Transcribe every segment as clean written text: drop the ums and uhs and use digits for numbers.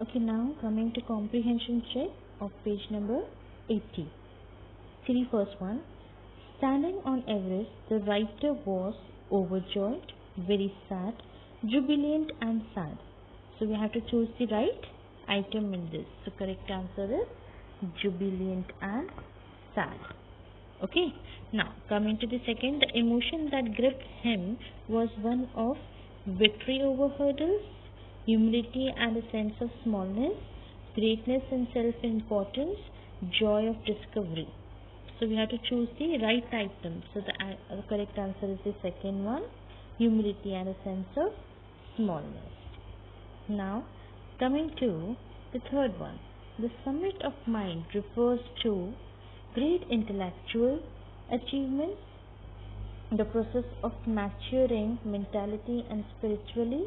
Okay, now coming to comprehension check of page number 80. See the first one. Standing on Everest, the writer was overjoyed, very sad, jubilant and sad. So we have to choose the right item in this. So correct answer is jubilant and sad. Okay, now coming to the second, the emotion that gripped him was one of victory over hurdles, humility and a sense of smallness, greatness and self-importance, joy of discovery. So we have to choose the right item. So the correct answer is the second one, humility and a sense of smallness. Now coming to the third one, the summit of mind refers to great intellectual achievements, the process of maturing mentally and spiritually,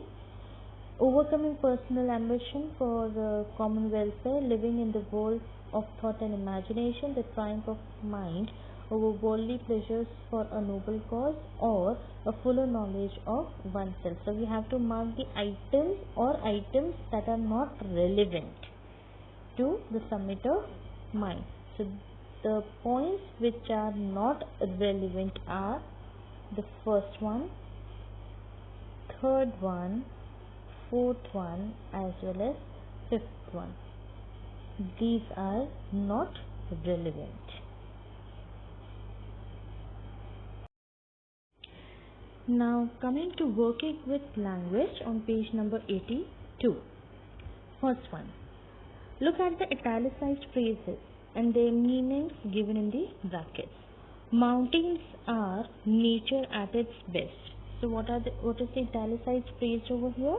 overcoming personal ambition for the common welfare, living in the world of thought and imagination, the triumph of mind over worldly pleasures for a noble cause, or a fuller knowledge of oneself. So we have to mark the items or items that are not relevant to the summit of mind. So the points which are not relevant are the first one, third one, fourth one as well as fifth one. These are not relevant. Now coming to working with language on page number 82. First one. Look at the italicized phrases and their meanings given in the brackets. Mountains are nature at its best. So what is the italicized phrase over here?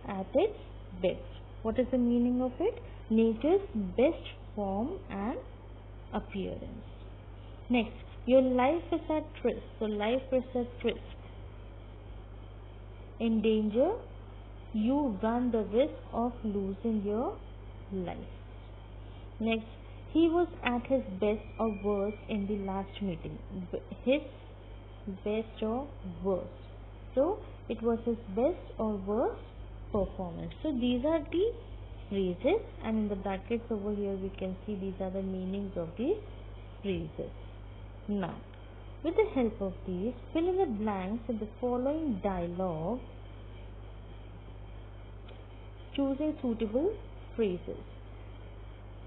At its best. What is the meaning of it? Nature's best form and appearance. Next, your life is at risk. So life is at risk. In danger, you run the risk of losing your life. Next, he was at his best or worst in the last meeting. His best or worst. So it was his best or worst performance. So these are the phrases, and in the brackets over here we can see these are the meanings of these phrases. Now, with the help of these, fill in the blanks in the following dialogue, choosing suitable phrases.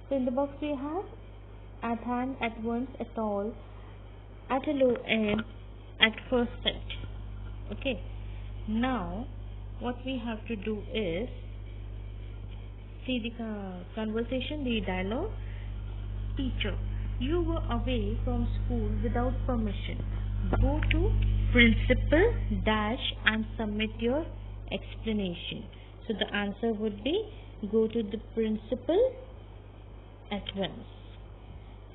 So in the box we have at hand, at once, at all, at a low end, at first sight. Okay. Now what we have to do is see the conversation, the dialogue. Teacher, you were away from school without permission. Go to principal dash and submit your explanation. So the answer would be go to the principal at once.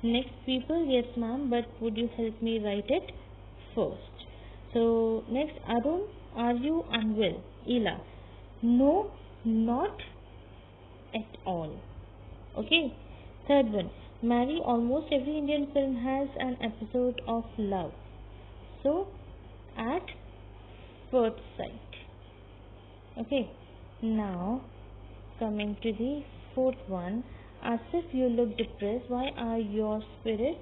Next people, yes ma'am, but would you help me write it first? So next, Arun, are you unwell? Ela, no, not at all. Okay. Third one, Mary, almost every Indian film has an episode of love. So at first sight. Okay. Now coming to the fourth one, as if you look depressed, why are your spirits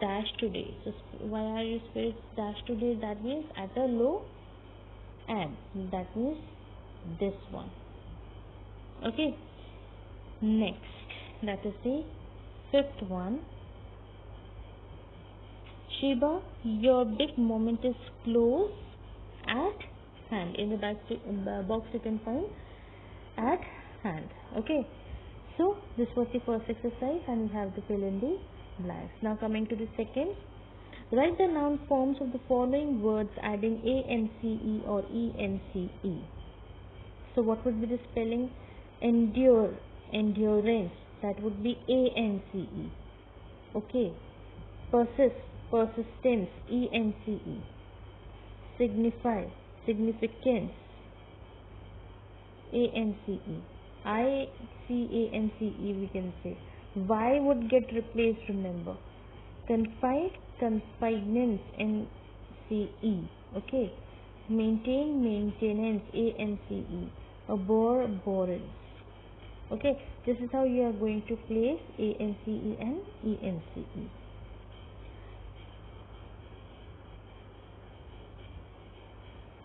dashed today? So why are your spirits dashed today? That means at a low ebb. That means this one. Okay. Next, that is the fifth one. Shiba, your big moment is close at hand. In the box you can find at hand. Okay. So this was the first exercise and we have to fill in the blanks. Now coming to the second. Write the noun forms of the following words adding ance or ence. So what would be the spelling? Endure, endurance, that would be ance. Okay. Persist, persistence, ence. Signify, significance, ance. ICANCE we can say. Y would get replaced, remember. Confide, confidenance, NCE. Okay. Maintain, maintenance, ANCE. Abhor, abhorrence. Okay, this is how you are going to place ANCE and ENCE.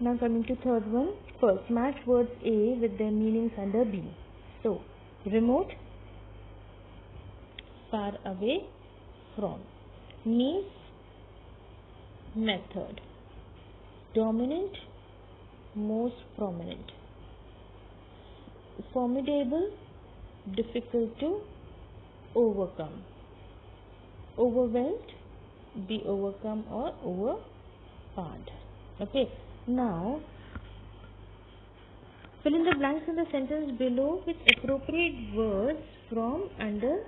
Now coming to third one. First, match words A with their meanings under B. So, remote, far away from, means method, dominant, most prominent, formidable, difficult to overcome, overwhelmed, be overcome or overpowered. Okay, now fill in the blanks in the sentence below with appropriate words from under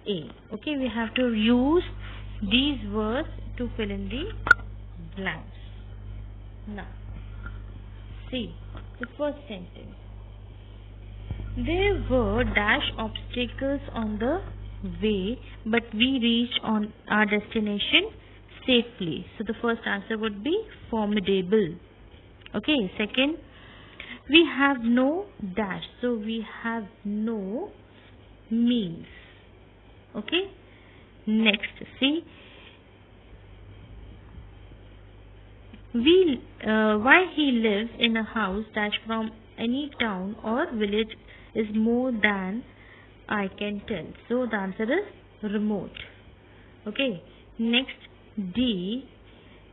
A. Okay, we have to use these words to fill in the blanks. Now, see the first sentence. There were dash obstacles on the way, but we reached on our destination safely. So the first answer would be formidable. Okay, second, we have no dash, so we have no means. Okay, next, see, why he lives in a house dash from any town or village is more than I can tell. So the answer is remote. Okay, next, D,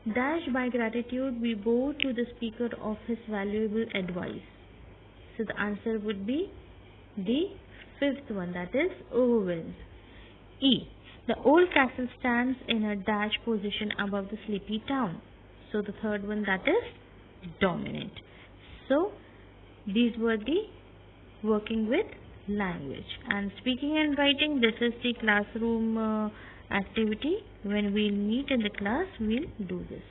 dash by gratitude we bow to the speaker of his valuable advice. So the answer would be the fifth one, that is overwhelmed. E, the old castle stands in a dash position above the sleepy town. So the third one, that is dominant. So these were the working with language. And speaking and writing, this is the classroom activity. When we meet in the class, we'll do this.